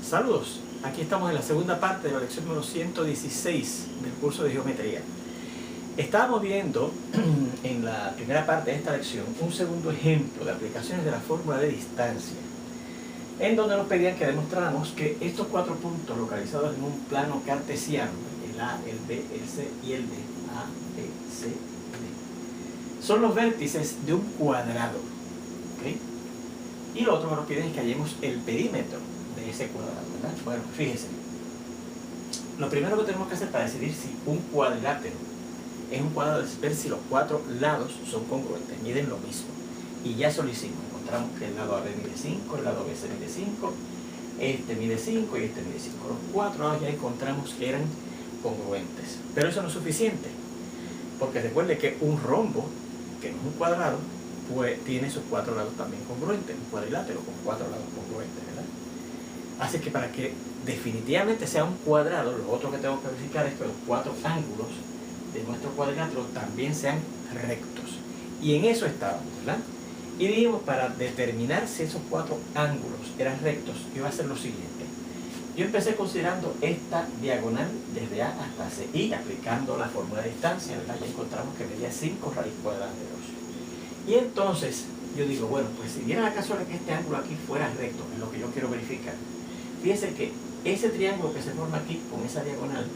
Saludos, aquí estamos en la segunda parte de la lección número 116 del curso de geometría. Estábamos viendo en la primera parte de esta lección un segundo ejemplo de aplicaciones de la fórmula de distancia, en donde nos pedían que demostráramos que estos cuatro puntos localizados en un plano cartesiano, el A, el B, el C y el D, A, B, C, D, son los vértices de un cuadrado, ¿okay? Y lo otro que nos piden es que hallemos el perímetro de ese cuadrado, ¿verdad? Bueno, fíjense, lo primero que tenemos que hacer para decidir si un cuadrilátero es un cuadrado es ver si los cuatro lados son congruentes, miden lo mismo. Y ya eso lo hicimos, encontramos que el lado AB mide 5, el lado BC mide 5, este mide 5 y este mide 5. Los cuatro lados ya encontramos que eran congruentes. Pero eso no es suficiente, porque recuerde que un rombo, que no es un cuadrado, pues tiene sus cuatro lados también congruentes, un cuadrilátero con cuatro lados congruentes, ¿verdad? Así que para que definitivamente sea un cuadrado, lo otro que tengo que verificar es que los cuatro ángulos de nuestro cuadrilátero también sean rectos. Y en eso estábamos, ¿verdad? Y dijimos, para determinar si esos cuatro ángulos eran rectos, iba a ser lo siguiente. Yo empecé considerando esta diagonal desde A hasta C y aplicando la fórmula de distancia, ¿verdad? Ya encontramos que medía 5 raíz cuadrada de 2. Y entonces yo digo, bueno, pues si diera la casualidad que este ángulo aquí fuera recto, es lo que yo quiero verificar. Fíjense que ese triángulo que se forma aquí con esa diagonal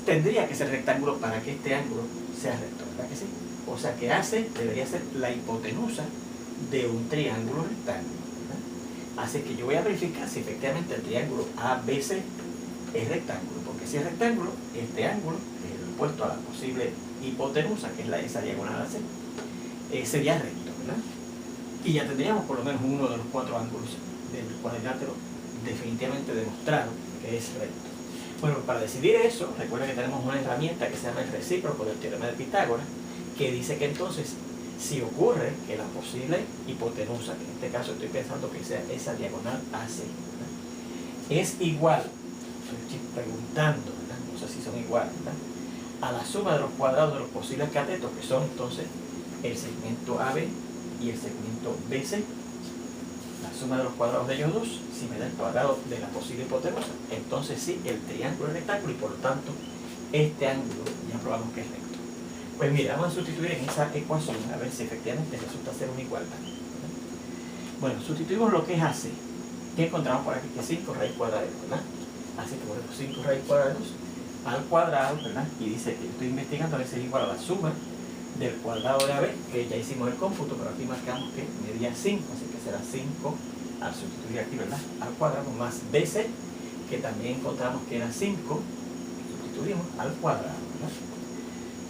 tendría que ser rectángulo para que este ángulo sea recto, ¿verdad que sí? O sea que AC debería ser la hipotenusa de un triángulo rectángulo, ¿verdad? Así que yo voy a verificar si efectivamente el triángulo ABC es rectángulo, porque si es rectángulo, este ángulo, que es el opuesto a la posible hipotenusa, que es esa diagonal AC, sería recto, ¿verdad? Y ya tendríamos por lo menos uno de los cuatro ángulos del cuadrilátero definitivamente demostrado que es recto. Bueno, para decidir eso, recuerda que tenemos una herramienta que se llama el recíproco del teorema de Pitágoras, que dice que entonces, si ocurre que la posible hipotenusa, que en este caso estoy pensando que sea esa diagonal AC, ¿verdad?, es igual, estoy preguntando, ¿verdad?, no sé si son iguales, ¿verdad?, a la suma de los cuadrados de los posibles catetos, que son entonces el segmento AB y el segmento BC, la suma de los cuadrados de ellos dos, si me da el cuadrado de la posible hipotenusa, entonces sí, el triángulo es rectángulo y por lo tanto este ángulo ya probamos que es recto. Pues mira, vamos a sustituir en esa ecuación a ver si efectivamente resulta ser una igualdad, ¿verdad? Bueno, sustituimos lo que es AC. ¿Qué encontramos por aquí? Que 5 raíz cuadrada de 2, ¿verdad? Así que ponemos 5 raíz cuadrada de 2 al cuadrado, ¿verdad? Y dice que estoy investigando a ver si es igual a la suma del cuadrado de AB, que ya hicimos el cómputo, pero aquí marcamos que medía 5, así que será 5 al sustituir aquí, ¿verdad?, al cuadrado, más BC, que también encontramos que era 5, sustituimos al cuadrado, ¿verdad?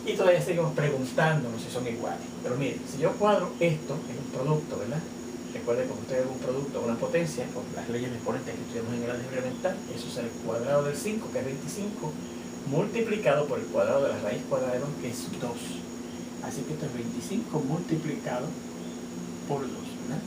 Y todavía seguimos preguntándonos si son iguales. Pero miren, si yo cuadro esto en un producto, ¿verdad? Recuerden que cuando ustedes ven un producto o una potencia, con las leyes de exponentes que estudiamos en el álgebra elemental, eso será el cuadrado del 5, que es 25, multiplicado por el cuadrado de la raíz cuadrada de 2, que es 2. Así que esto es 25 multiplicado por 2, ¿verdad?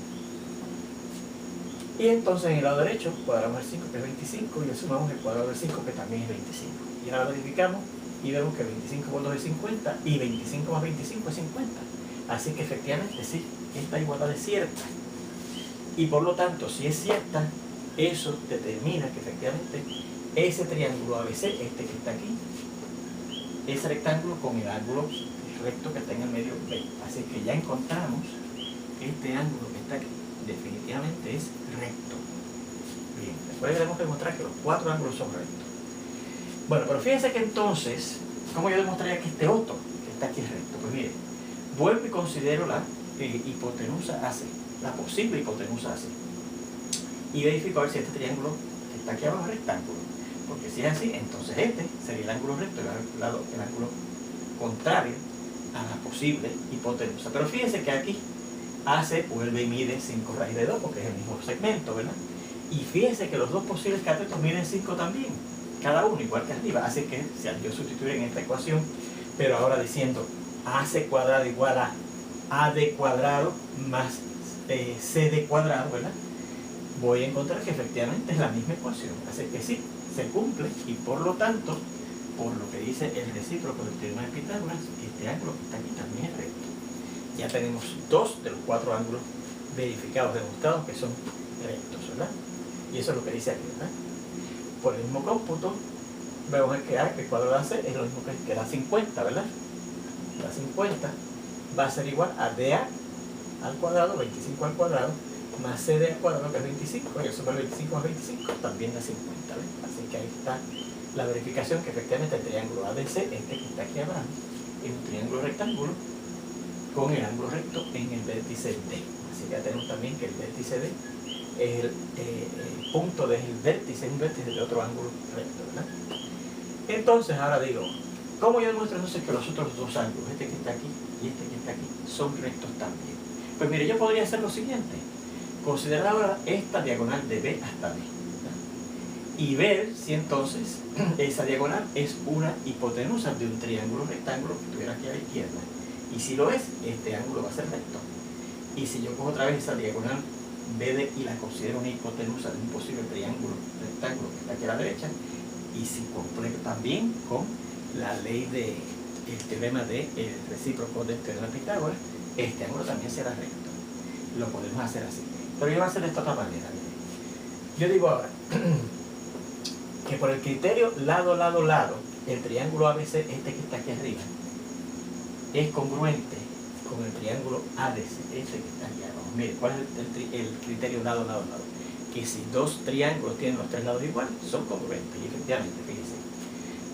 Y entonces en el lado derecho cuadramos el 5, que es 25, y le sumamos el cuadrado del 5, que también es 25. Y ahora verificamos y vemos que 25 por 2 es 50, y 25 más 25 es 50. Así que efectivamente sí, esta igualdad es cierta. Y por lo tanto, si es cierta, eso determina que efectivamente ese triángulo ABC, este que está aquí, es rectángulo con el ángulo recto que está en el medio B. Así que ya encontramos que este ángulo que está aquí definitivamente es recto. Bien, después tenemos que demostrar que los cuatro ángulos son rectos. Bueno, pero fíjense que entonces, ¿cómo yo demostraría que este otro que está aquí es recto? Pues mire, vuelvo y considero la hipotenusa AC, la posible hipotenusa AC, y verifico a ver si este triángulo que está aquí abajo es rectángulo, porque si es así, entonces este sería el ángulo recto, el ángulo contrario a la posible hipotenusa. Pero fíjense que aquí AC vuelve y mide 5 raíz de 2, porque es el mismo segmento, ¿verdad? Y fíjense que los dos posibles catetos miden 5 también, cada uno igual que arriba. Así que si yo sustituir en esta ecuación, pero ahora diciendo AC cuadrado igual a AD cuadrado más CD cuadrado, ¿verdad?, voy a encontrar que efectivamente es la misma ecuación. Así que sí, se cumple, y por lo tanto, por lo que dice el recíproco del teorema de Pitágoras, este ángulo que está aquí también es recto. Ya tenemos 2 de los 4 ángulos verificados, demostrados que son rectos, ¿verdad? Y eso es lo que dice aquí, ¿verdad? Por el mismo cómputo, vemos que A, que el cuadrado de AC es lo mismo que la 50, ¿verdad? La 50 va a ser igual a DA al cuadrado, 25 al cuadrado, más CD al cuadrado, que es 25, y eso por 25 más 25 también da 50, ¿ves? Así que ahí está la verificación que efectivamente el triángulo ADC, este que está aquí abajo, es un triángulo rectángulo con el ángulo recto en el vértice D. Así que ya tenemos también que el vértice D es el punto del vértice, es un vértice de otro ángulo recto, ¿verdad? Entonces ahora digo, ¿cómo yo demuestro entonces que los otros dos ángulos, este que está aquí y este que está aquí, son rectos también? Pues mire, yo podría hacer lo siguiente: considerar ahora esta diagonal de B hasta B, ¿verdad? Y ver si entonces esa diagonal es una hipotenusa de un triángulo rectángulo que estuviera aquí a la izquierda. Y si lo es, este ángulo va a ser recto. Y si yo cojo otra vez esa diagonal BD y la considero una hipotenusa de un posible triángulo rectángulo que está aquí a la derecha, y si completo también con la ley del teorema del recíproco del teorema de Pitágoras, este ángulo también será recto. Lo podemos hacer así. Pero yo voy a hacer de esta otra manera. Yo digo ahora que por el criterio lado, lado, lado, el triángulo ABC, este que está aquí arriba, es congruente con el triángulo ADC, este que está aquí abajo. Mire, ¿cuál es el criterio lado, lado, lado? Que si dos triángulos tienen los tres lados iguales, son congruentes. Y efectivamente, fíjense,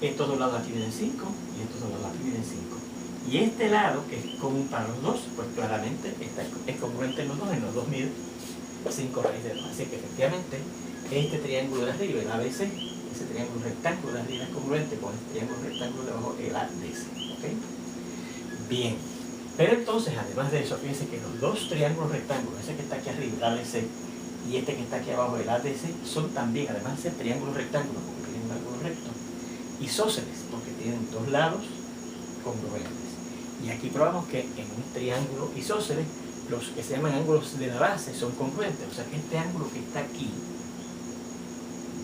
estos dos lados aquí miden 5 y estos dos lados aquí miden 5. Y este lado, que es común para los dos, pues claramente es congruente en los dos miden 5 raíz de 2. Así que efectivamente, este triángulo de arriba, el ABC, ese triángulo rectángulo de arriba es congruente con este triángulo rectángulo de abajo, el ADC. ¿Ok? Bien. Pero entonces, además de eso, fíjense que los dos triángulos rectángulos, ese que está aquí arriba, el ABC, y este que está aquí abajo, el ADC, son también, además de ser triángulos rectángulos, porque tienen un ángulo recto, isósceles, porque tienen dos lados congruentes. Y aquí probamos que en un triángulo isósceles, los que se llaman ángulos de la base son congruentes. O sea que este ángulo que está aquí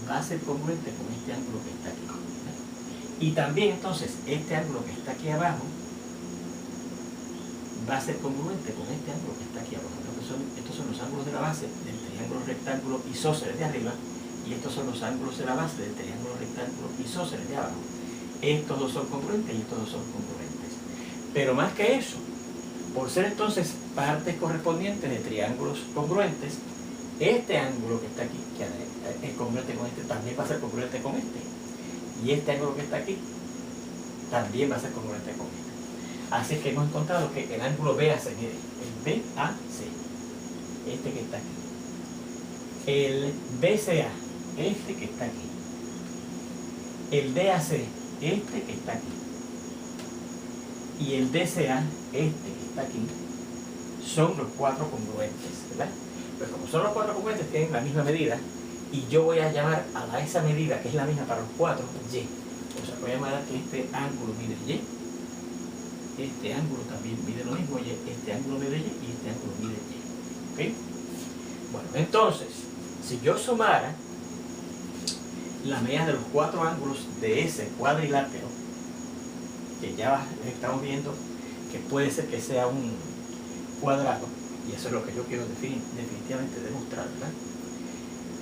va a ser congruente con este ángulo que está aquí. Y también entonces este ángulo que está aquí abajo va a ser congruente con este ángulo que está aquí abajo. Estos son los ángulos de la base del triángulo rectángulo isósceles de arriba, y estos son los ángulos de la base del triángulo rectángulo isósceles de abajo. Estos dos son congruentes y estos dos son congruentes. Pero más que eso, por ser entonces partes correspondientes de triángulos congruentes, este ángulo que está aquí, que es congruente con este, también va a ser congruente con este. Y este ángulo que está aquí también va a ser congruente con este. Así que hemos encontrado que el ángulo BAC, mire, el BAC, este que está aquí, el BCA, este que está aquí, el DAC, este que está aquí, y el DCA, este que está aquí, son los cuatro congruentes, ¿verdad? Pues como son los cuatro congruentes, tienen la misma medida, y yo voy a llamar a esa medida, que es la misma para los cuatro, Y. O sea, voy a llamar a que este ángulo mide Y, este ángulo también mide lo mismo, este ángulo mide Y y este ángulo mide Y. ¿Ok? Bueno, entonces, si yo sumara la medida de los cuatro ángulos de ese cuadrilátero, que ya estamos viendo que puede ser que sea un cuadrado, y eso es lo que yo quiero definitivamente demostrar, ¿verdad?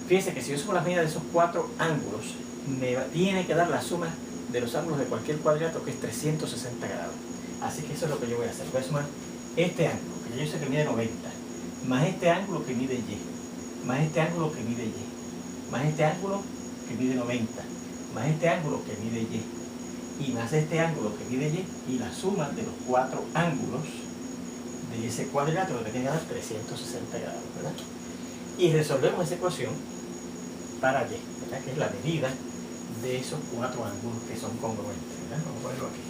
Fíjense que si yo sumo las medidas de esos cuatro ángulos, me tiene que dar la suma de los ángulos de cualquier cuadrilátero, que es 360 grados. Así que eso es lo que yo voy a hacer. Voy a sumar este ángulo, que yo sé que mide 90, más este ángulo que mide Y, más este ángulo que mide Y, más este ángulo que mide 90, más este ángulo que mide Y, más este ángulo que mide Y la suma de los cuatro ángulos de ese cuadrilátero que tiene que dar 360 grados, ¿verdad? Y resolvemos esa ecuación para Y, ¿verdad? Que es la medida de esos cuatro ángulos que son congruentes, ¿verdad? Vamos a ponerlo aquí.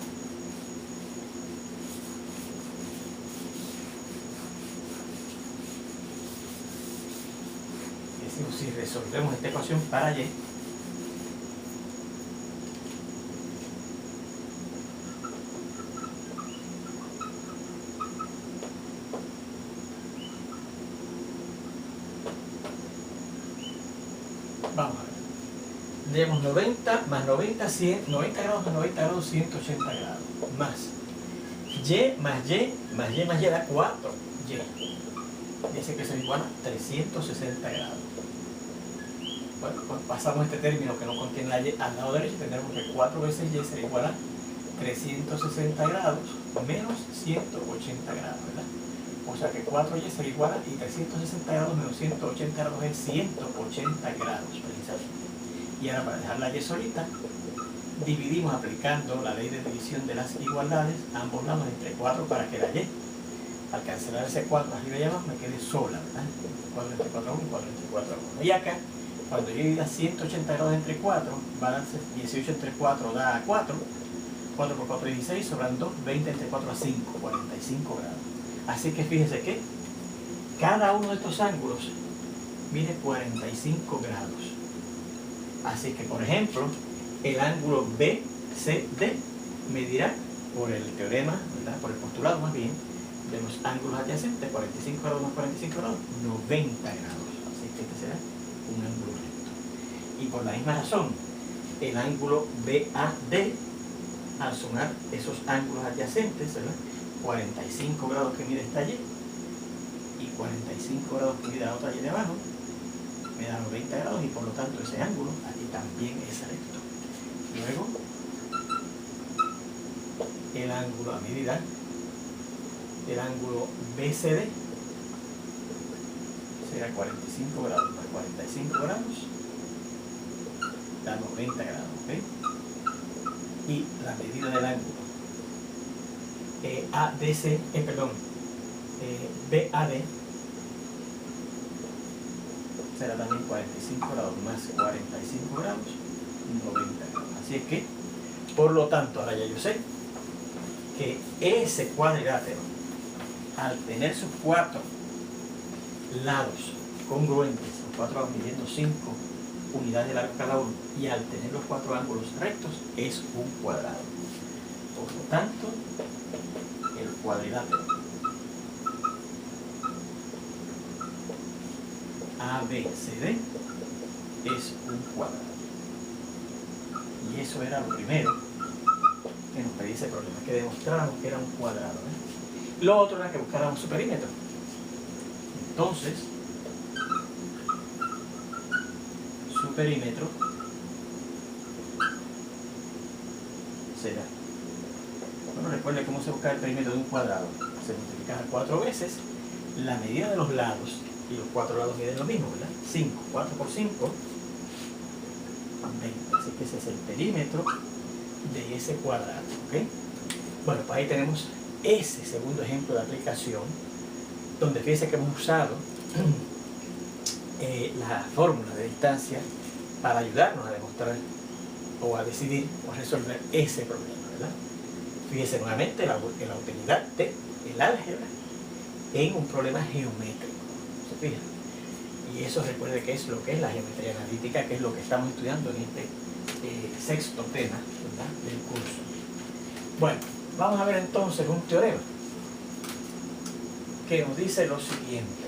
Decimos, si resolvemos esta ecuación para Y, vamos a ver. Tendríamos 90 más 90, 100, 90 grados más 90 grados, 180 grados. Más Y más Y más Y más Y da 4Y. Dice que eso es igual a 360 grados. Bueno, cuando pasamos este término que no contiene la y al lado derecho, tendremos que 4 veces y será igual a 360 grados menos 180 grados, ¿verdad? O sea que 4y será igual a, y 360 grados menos 180 grados es 180 grados precisamente. Y ahora, para dejar la y solita, dividimos aplicando la ley de división de las igualdades ambos lados entre 4 para que la y, al cancelar ese 4 arriba y abajo, me quede sola, ¿verdad? 4 entre 4 a 1, 4 entre 4 a 1. Y acá, cuando yo divida 180 grados entre 4, balance 18 entre 4 da 4, 4 por 4 es 16, sobran 2, 20 entre 4 a 5, 45 grados. Así que fíjese que cada uno de estos ángulos mide 45 grados. Así que, por ejemplo, el ángulo BCD medirá, por el teorema, ¿verdad?, por el postulado más bien, de los ángulos adyacentes, 45 grados más 45 grados, 90 grados. Así que este será un ángulo recto. Y por la misma razón, el ángulo BAD, al sumar esos ángulos adyacentes, ¿verdad?, 45 grados que mide esta y 45 grados que mide la otra y de abajo, me da 90 grados, y por lo tanto ese ángulo aquí también es recto. Luego, el ángulo a medida, el ángulo BCD será 45 grados más 45 grados, da 90 grados, ¿ok? Y la medida del ángulo BAD será también 45 grados más 45 grados, 90 grados. Así es que, por lo tanto, ahora ya yo sé que ese cuadrilátero, al tener sus 4 lados congruentes, los 4 lados midiendo 5 unidades de largo cada uno, y al tener los 4 ángulos rectos, es un cuadrado. Por lo tanto, el cuadrilátero ABCD es un cuadrado. Y eso era lo primero que nos pedía ese problema, que demostráramos que era un cuadrado, ¿eh? Lo otro era que buscáramos su perímetro. Entonces, su perímetro será, bueno, recuerde cómo se busca el perímetro de un cuadrado. Se multiplica 4 veces la medida de los lados, y los 4 lados miden lo mismo, ¿verdad? 5, 4 por 5, 20. Así que ese es el perímetro de ese cuadrado, ¿ok? Bueno, pues ahí tenemos ese segundo ejemplo de aplicación, donde fíjense que hemos usado la fórmula de distancia para ayudarnos a demostrar o a decidir o a resolver ese problema, ¿verdad? Fíjense nuevamente la utilidad del álgebra en un problema geométrico. ¿Se fijan? Y eso, recuerde que es lo que es la geometría analítica, que es lo que estamos estudiando en este sexto tema, ¿verdad?, del curso. Bueno, vamos a ver entonces un teorema que nos dice lo siguiente.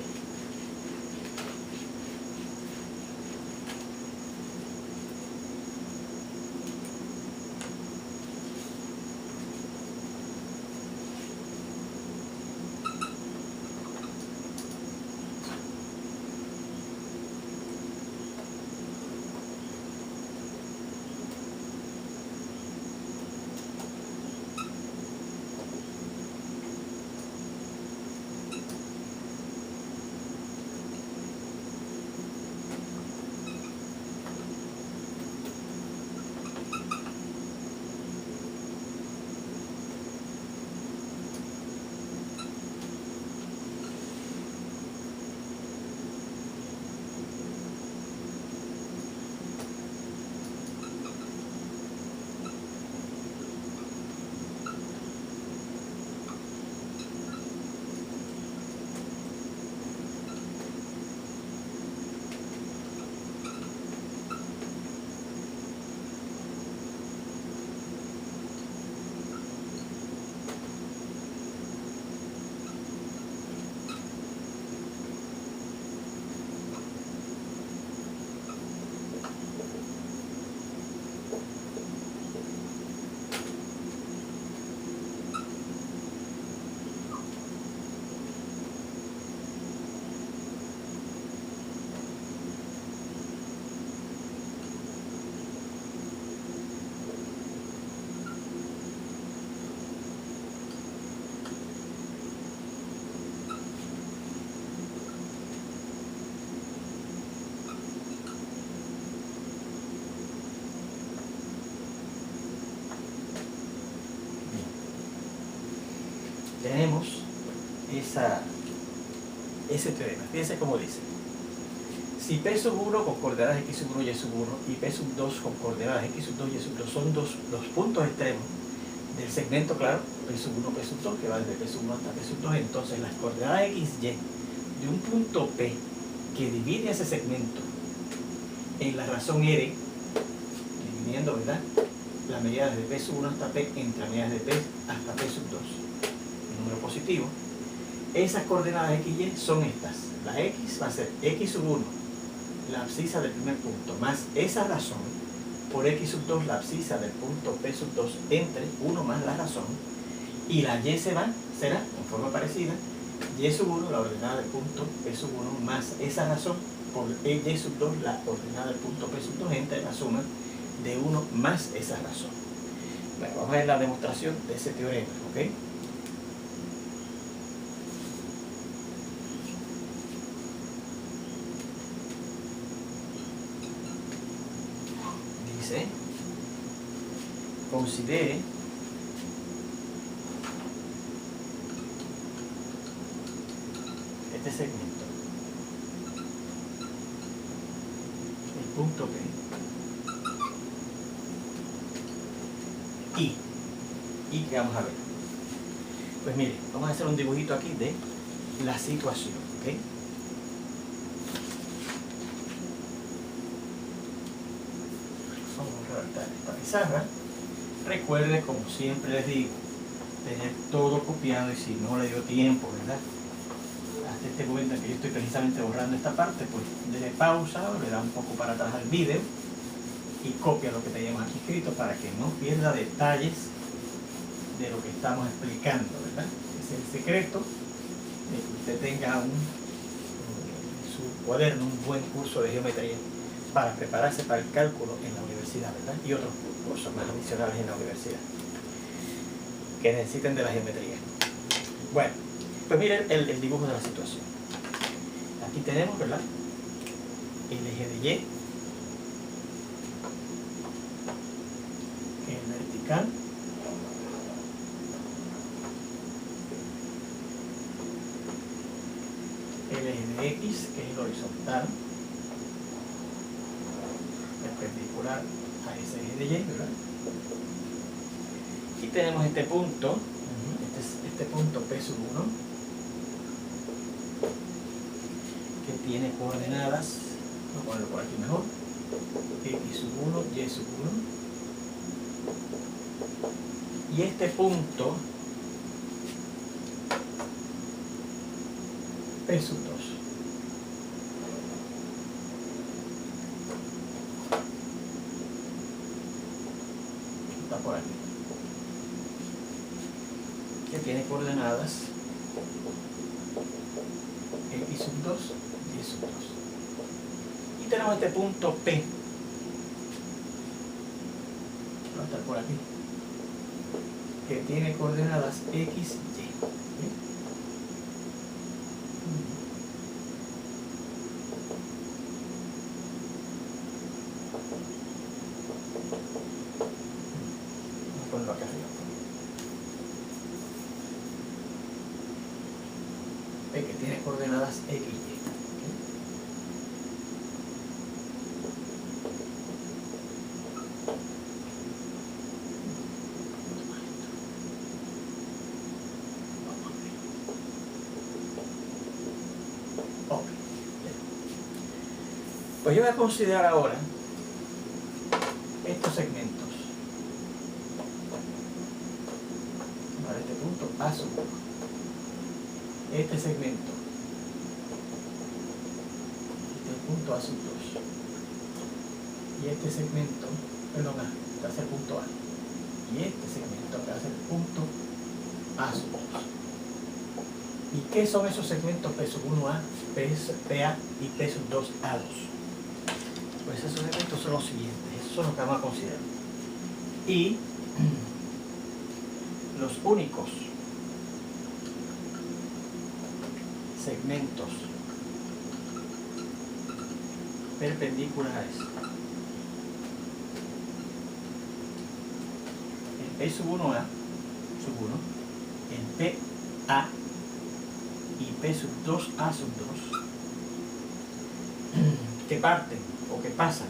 ese teorema. Fíjense cómo dice. Si P sub 1 con coordenadas x sub 1 y y sub 1 y P sub 2 con coordenadas x sub 2 y y sub 2 son los puntos extremos del segmento, claro, P sub 1, P sub 2, que va desde P sub 1 hasta P sub 2, entonces las coordenadas x, y de un punto P que divide ese segmento en la razón R, dividiendo, ¿verdad?, la medida desde P sub 1 hasta P entre las medidas de P hasta P sub 2, un número positivo. Esas coordenadas x, y son estas. La x va a ser x sub 1, la abscisa del primer punto, más esa razón, por x sub 2, la abscisa del punto P sub 2, entre 1 más la razón, y la y será, en forma parecida, y sub 1, la ordenada del punto P sub 1, más esa razón, por y sub 2, la ordenada del punto P sub 2, entre la suma de 1 más esa razón. Bueno, vamos a ver la demostración de ese teorema, ¿ok? Dice, considere este segmento, el punto P, y que vamos a ver. Pues mire, vamos a hacer un dibujito aquí de la situación, ¿ok? Vamos a redactar esta pizarra. Recuerde, como siempre les digo, tener todo copiado, y si no le dio tiempo, ¿verdad?, hasta este momento en que yo estoy precisamente borrando esta parte, pues dele pausa o le da un poco para atrás al vídeo y copia lo que teníamos aquí escrito para que no pierda detalles de lo que estamos explicando, ¿verdad? Ese es el secreto de que usted tenga en su cuaderno un buen curso de geometría para prepararse para el cálculo en la universidad, ¿verdad? Y otros cursos más adicionales en la universidad que necesiten de la geometría. Bueno, pues miren el dibujo de la situación. Aquí tenemos, ¿verdad?, el eje de Y, que es vertical, el eje de X, que es el horizontal, perpendicular a ese eje de Y, ¿verdad? Y tenemos este punto, este punto P sub 1, que tiene coordenadas, voy a ponerlo por aquí mejor, X sub 1, Y sub 1, y este punto P sub 2. Está por aquí, que tiene coordenadas X sub 2, Y sub 2. Y tenemos este punto P, va a estar por aquí, que tiene coordenadas X, Y. Vamos a ponerlo acá arriba. P, que tiene coordenadas X, Y. Pues yo voy a considerar ahora estos segmentos. Para este punto A sub 1. Este segmento. Este es el punto A sub 2. Y este segmento, perdón, este es el punto A. Y este segmento acá es el punto A sub 2. ¿Y qué son esos segmentos P sub 1A, PA y P sub 2A2? Pues esos segmentos son los siguientes, esos son los que vamos a considerar. Y los únicos segmentos perpendiculares en P sub 1A sub 1, en PA y P sub 2 A sub 2 que parten o que pasan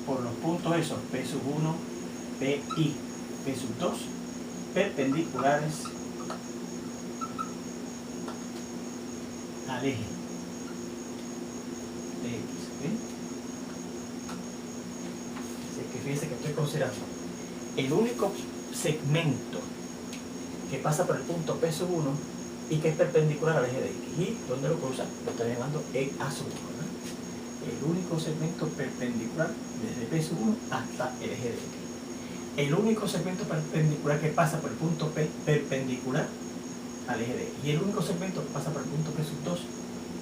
por los puntos esos P sub 1, P y P sub 2 perpendiculares al eje de X. ¿Okay? Así que fíjense que estoy considerando el único segmento que pasa por el punto P sub 1 y que es perpendicular al eje de X. ¿Y dónde lo cruza? Lo estoy llamando E A sub 1. ¿Verdad? El único segmento perpendicular desde P sub 1 hasta el eje de X. El único segmento perpendicular que pasa por el punto P perpendicular al eje de X. Y el único segmento que pasa por el punto P sub 2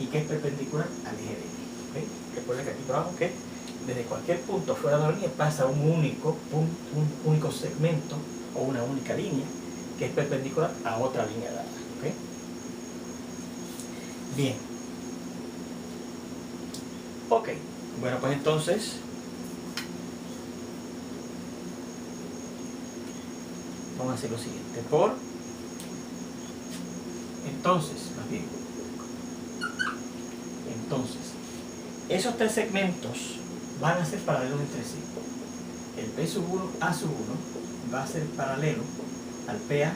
y que es perpendicular al eje de X. ¿Okay? Recuerden que aquí probamos que desde cualquier punto fuera de la línea pasa un único segmento o una única línea que es perpendicular a otra línea dada. ¿Okay? Bien. Ok. Bueno, pues entonces vamos a hacer lo siguiente. Entonces, esos tres segmentos van a ser paralelos entre sí. El P sub 1 A sub 1 va a ser paralelo al PA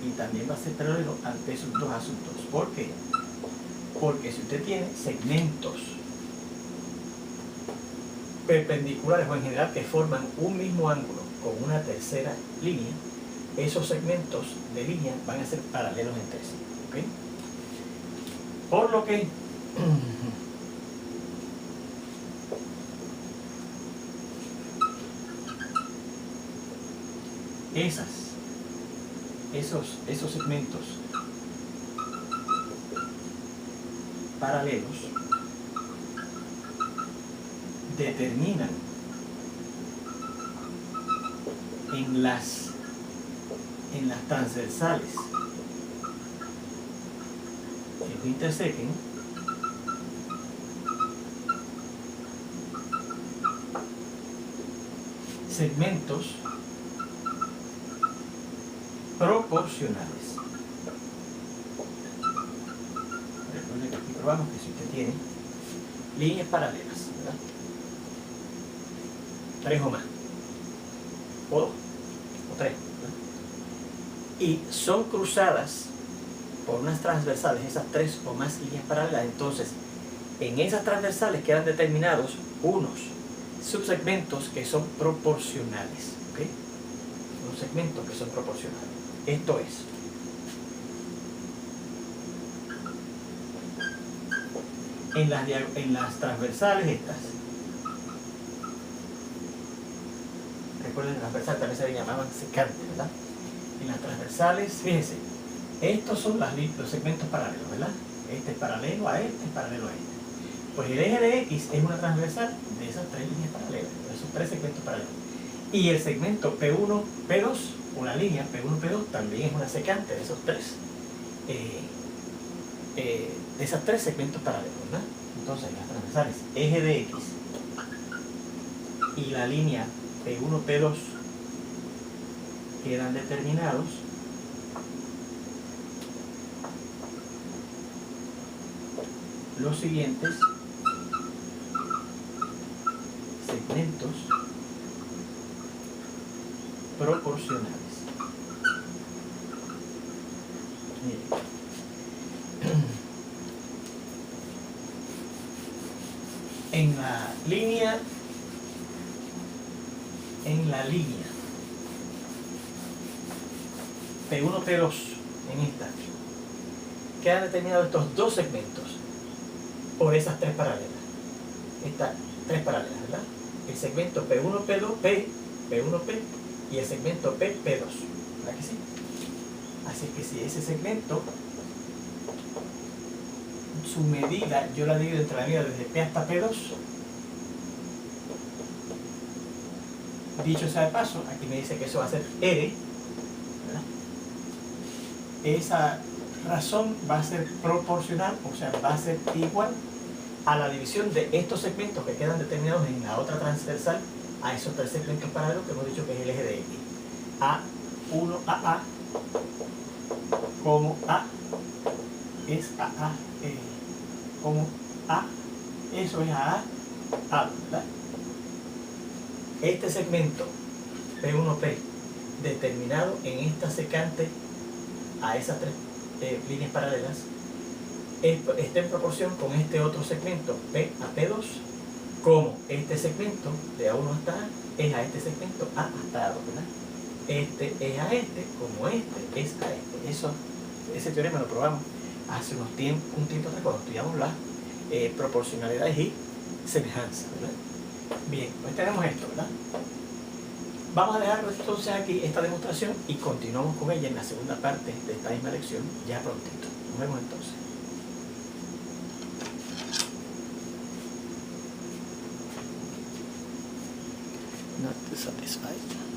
y también va a ser paralelo al P sub 2 A sub 2. ¿Por qué? Porque si usted tiene segmentos perpendiculares o en general que forman un mismo ángulo con una tercera línea, esos segmentos de línea van a ser paralelos entre sí. ¿Okay? Por lo que esos segmentos paralelos determinan en las transversales que intersequen segmentos proporcionales. Recuerden que aquí probamos que si usted tiene líneas paralelas, ¿verdad? 3 o más, o 2 o 3, ¿verdad? Y son cruzadas por unas transversales, esas 3 o más líneas paralelas, entonces en esas transversales quedan determinados unos subsegmentos que son proporcionales. ¿Okay? Unos segmentos que son proporcionales. Esto es, en las transversales estas, recuerden, las transversales también se llamaban secantes, ¿verdad? En las transversales, fíjense, estos son los segmentos paralelos, ¿verdad? Este es paralelo a este, es paralelo a este. Pues el eje de X es una transversal de esas tres líneas paralelas, de esos tres segmentos paralelos. Y el segmento P1, P2, una línea P1, P2, también es una secante de esos tres, de esas tres segmentos paralelos, ¿verdad? Entonces, las transversales eje de X y la línea P1, P2 quedan determinados los siguientes segmentos proporcionales. En la línea P1, P2, en esta, quedan determinados estos dos segmentos por esas tres paralelas. Estas tres paralelas, ¿verdad? El segmento P1, P2, P1P y el segmento P, P2. ¿Verdad que sí? Así que si ese segmento, su medida, yo la divido entre la medida desde P hasta P2, dicho sea de paso, aquí me dice que eso va a ser R, ¿verdad? Esa razón va a ser proporcional, o sea, va a ser igual a la división de estos segmentos que quedan determinados en la otra transversal a esos tres segmentos paralelos que hemos dicho que es el eje de X. A1 a A como A es como A, eso es A, ¿verdad? Este segmento P1P determinado en esta secante a esas tres líneas paralelas está en proporción con este otro segmento P a P2, como este segmento de A1 hasta A es a este segmento A hasta A2, ¿verdad? Este es a este, como este es a este. Ese teorema lo probamos hace un tiempo atrás cuando estudiamos las proporcionalidades y semejanzas, ¿verdad? Bien, pues tenemos esto, ¿verdad? Vamos a dejar entonces aquí esta demostración y continuamos con ella en la segunda parte de esta misma lección ya prontito. Nos vemos entonces. Not satisfied.